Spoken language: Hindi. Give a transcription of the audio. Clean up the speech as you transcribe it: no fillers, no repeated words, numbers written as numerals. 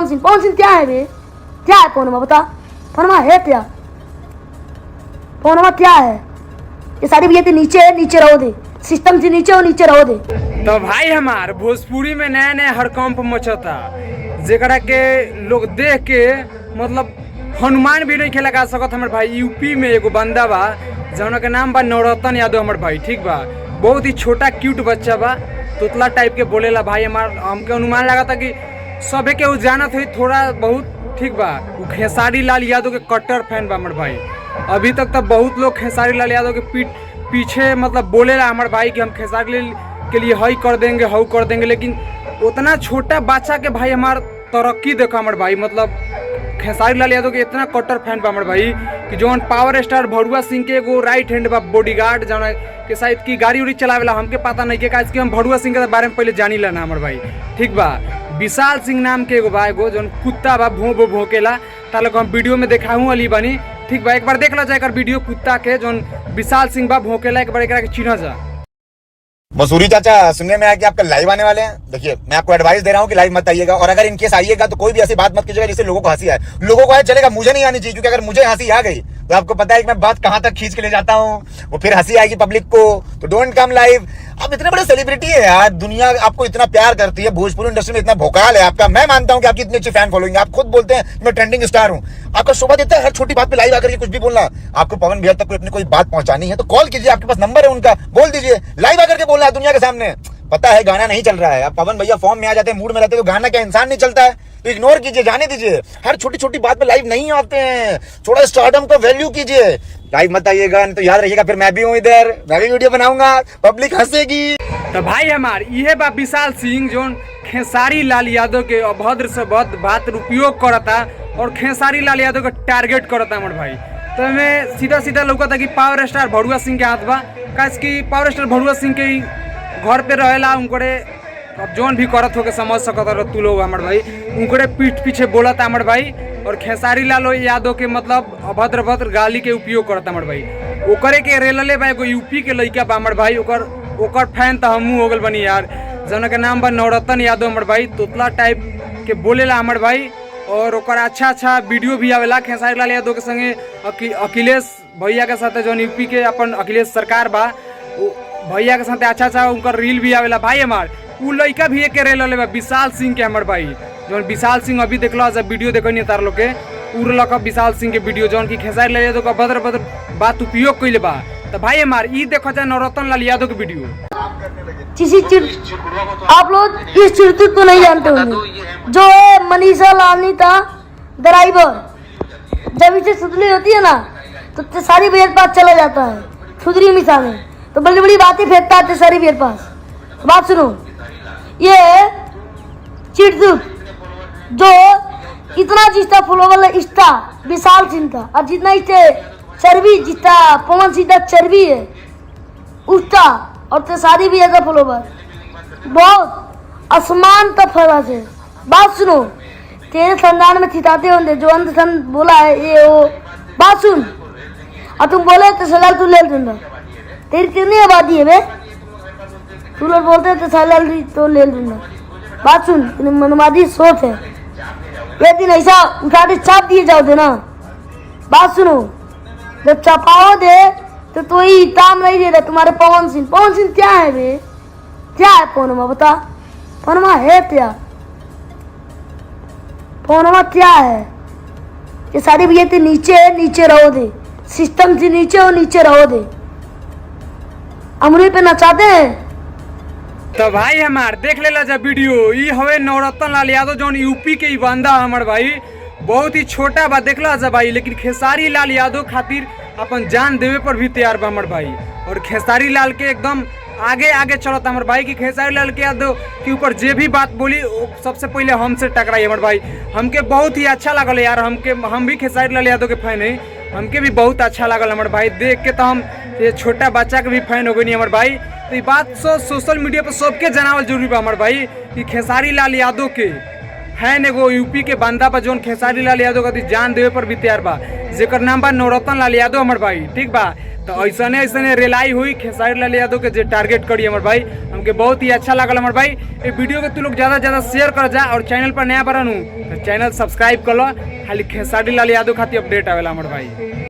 पवन सिंह क्या है बे? क्या है पवनमा? बता, पवनमा है क्या? पवनमा क्या है? ये सारी भी नीचे रहो दे, सिस्टम से नीचे और नीचे रहो दे। तो भाई हमार भोजपुरी में नया नया हड़कंप मचता, जेकरा के लोग देख के मतलब हनुमान भी नहीं खेला सकत। हमारे भाई यूपी में एगो बंदा बा जौना के नाम बा नवरत्न यादव, हमारे भाई ठीक बा, बहुत ही छोटा क्यूट बच्चा बा, तोतला टाइप के बोलेला भाई। हमार हमके अनुमान लगा था कि सबे के उ जानत हुई थोड़ा बहुत ठीक बा। वो खेसारी लाल यादव के कट्टर फैन बा हमारे भाई। अभी तक तो बहुत लोग खेसारी लाल यादव के पीछे मतलब बोलेला हमारे भाई कि हम खेसारी लाल के लिए हई कर देंगे हऊ कर देंगे, लेकिन उतना छोटा बच्चा के भाई हमार तरक्की देखा हमारे भाई। मतलब खेसारी लाल यादव के इतना कट्टर फैन बा हमारे भाई कि जौन पावर स्टार भड़ुआ सिंह के एगो राइट हैंड बा बॉडीगार्ड, जौन के शायद की गाड़ी उड़ी चलावेला, हमके पता नहीं के काज कि हम भड़ुआ सिंह के बारे में पहले जानी ला ना हमारे भाई ठीक बा। विशाल सिंह नाम के एगो बा, एगो जौन कुत्ता बा भों भोंकेला, ताले को हम वीडियो में देखाऊं अली बानी ठीक बा। एक बार देख लो जाए वीडियो कुत्ता के जौन विशाल सिंह बा भोंकेला, एक बार एकरा के चिन्ह जा। मसूरी चाचा, सुनने में आया कि आपका लाइव आने वाले हैं। देखिए मैं आपको एडवाइस दे रहा हूँ कि लाइव मत आइएगा, और अगर इनकेस आइएगा तो कोई भी ऐसी बात मत कीजिएगा जिससे लोगों को हंसी आए। लोगों को आए चलेगा, मुझे नहीं आनी चाहिए, क्योंकि अगर मुझे हंसी आ गई तो आपको पता है कि मैं बात कहां तक खींच के ले जाता हूं, वो फिर हंसी आएगी पब्लिक को। तो डोंट कम लाइव। आप इतने बड़े सेलिब्रिटी है यार, दुनिया आपको इतना प्यार करती है, भोजपुरी इंडस्ट्री में इतना भोकाल है आपका। मैं मानता हूं कि आपकी इतनी अच्छी फैन फॉलोइंग, आप खुद बोलते हैं मैं ट्रेंडिंग स्टार हूं, आपका शोभा देता है हर छोटी बात पे लाइव आकर के कुछ भी बोलना। आपको पवन भैया तक अपनी कोई बात पहुंचानी है तो कॉल कीजिए, आपके पास नंबर है उनका, बोल दीजिए, लाइव आकर के बोलना है दुनिया के सामने। पता है गाना नहीं चल रहा है, अब पवन भैया फॉर्म में आ जाते हैं, मूड में रहते हैं, तो गाना क्या इंसान नहीं चलता है, तो इग्नोर कीजिए, जाने दीजिए। हर छोटी छोटी बात पे लाइव नहीं आते हैं, थोड़ा स्टारडम को वैल्यू कीजिए। लाइव मत आइएगा, नहीं तो याद रखिएगा फिर मैं भी हूँ इधर, मैं भी वीडियो बनाऊंगा, पब्लिक हंसेगी। तो भाई हमार ये बा विशाल सिंह जोन खेसारी लाल यादव के अभद्र से भद्र बात उपयोग करता और खेसारी लाल यादव के टारगेट करता हमारे भाई। तो हमें सीधा सीधा लौकता कि पावर स्टार भड़ुआ सिंह के हाथ बा, काश कि पावर स्टार भड़ुआ सिंह के घर पे रहेला, उनकरे अब जोन भी करत हो के समझ सकत रह तू लोग हमारे भाई, उनकरे पीठ पीछे बोलता हमारे भाई, और खेसारी लाल यादव के मतलब अभद्र भद्र गाली के उपयोग करता हमारे भाई। ओकरे के रेलले बा एगो यूपी के लड़का बा हमारे भाई, ओकर फैन तो हमहू हो गल बनी यार, जौन के नाम बा नवरत्न यादव हमारे भाई, तोतला टाइप के बोलेला हमारे भाई, और ओकर अच्छा वीडियो भी आवेला खेसारी लाल यादव के संगे अखिलेश भैया के साथ, जौन यूपी के अपन अखिलेश सरकार बा भैया के साथ अच्छा उनकर रील भी आवेला भाई। हमार उ लड़का भी एक रेल बा विशाल सिंह के हमारे भाई, जौन विशाल सिंह अभी देखलो जब वीडियो देखनी तार लोग के उड़लक विशाल सिंह के वीडियो, जौन की खेसारी लाल यादव का भद्र भद्र बात उपयोग कैले बा। तो भाई हमार ई देखो जाए नवरत्न लाल यादव के वीडियो। आप लोग इस चिड़चिड़ को नहीं जानते होंगे, जो है मनीषा लालनी था ड्राइवर, जब इसे सुधली होती है ना तो सारी भैया पास चला जाता है, सुधरी मिसा में तो बड़ी बड़ी बातें फेंकता है सारी भैया पास। बात सुनो, ये चिड़चुट जो इतना जिसका फॉलोवर इंस्टा विशाल सिंह का, और जितना इससे चर्बी जितना पवन सिंह का चर्बी है उसका, और तो सारी भी ऐसा फॉलोवर बहुत आसमान का फर्क है। बात सुनो, तेरे संदान में चिताते होंगे जो अंधसन बोला है ये वो, बात सुन, और तुम बोले तो सलाल तू ले लूंगा, तेरी कितनी आबादी है बे, तू लोग बोलते तो सलाल तो ले लूंगा। बात सुन, मनमादी सोच है, एक दिन ऐसा उठा के चाप दिए जाओ दे ना। बात सुनो, जब चपाओ दे तो ही काम नहीं दे रहा तुम्हारे पवन सिंह क्या है बे? क्या है पवनमा? बता, पवनमा है क्या? पवनमा क्या है? ये सारी भैया नीचे रहो दे, सिस्टम से नीचे और नीचे रहो दे, अमरी पे नचाते हैं। तो भाई हमार देख लेला जब वीडियो, ई हवे नवरत्न लाल यादव जौन यूपी के ही बंदा हमार भाई, बहुत ही छोटा बा देखला जा भाई, लेकिन खेसारी लाल यादव खातिर अपन जान देवे पर भी तैयार बा हमार भाई। और खेसारी लाल के एकदम आगे चलता हमारे भाई कि खेसारी लाल के यादव के ऊपर जे भी बात बोली सबसे पहले हमसे टकराई हमारे भाई। हमके बहुत ही अच्छा लगल यार, हम भी खेसारी लाल यादव के फैन है, हमके भी बहुत अच्छा लगल हमारे भाई देख के, तो हम ये छोटा बच्चा के भी फैन हो गई हमारे भाई। तो ये बात सोशल मीडिया पर सबके जनावल जरूरी बा हमारे भाई कि खेसारी लाल यादव के फैन एगो यूपी के बंदा पर जोन खेसारी लाल यादव का जान देवे पर भी तैयार बा, जेकर नाम बा नवरत्न लाल यादव हमारे भाई ठीक बा। तो ऐसा रेलाई हुई खेसारी लाल यादव के जे टारगेट करी हमारे भाई, हमके बहुत ही अच्छा लगल हमारे भाई। ये वीडियो के तू लोग ज़्यादा से ज़्यादा शेयर कर जा, और चैनल पर नया बरन तो चैनल सब्सक्राइब कर लो, खाली खेसारी लाल यादव खातिर अपडेट आवेला हमारे भाई।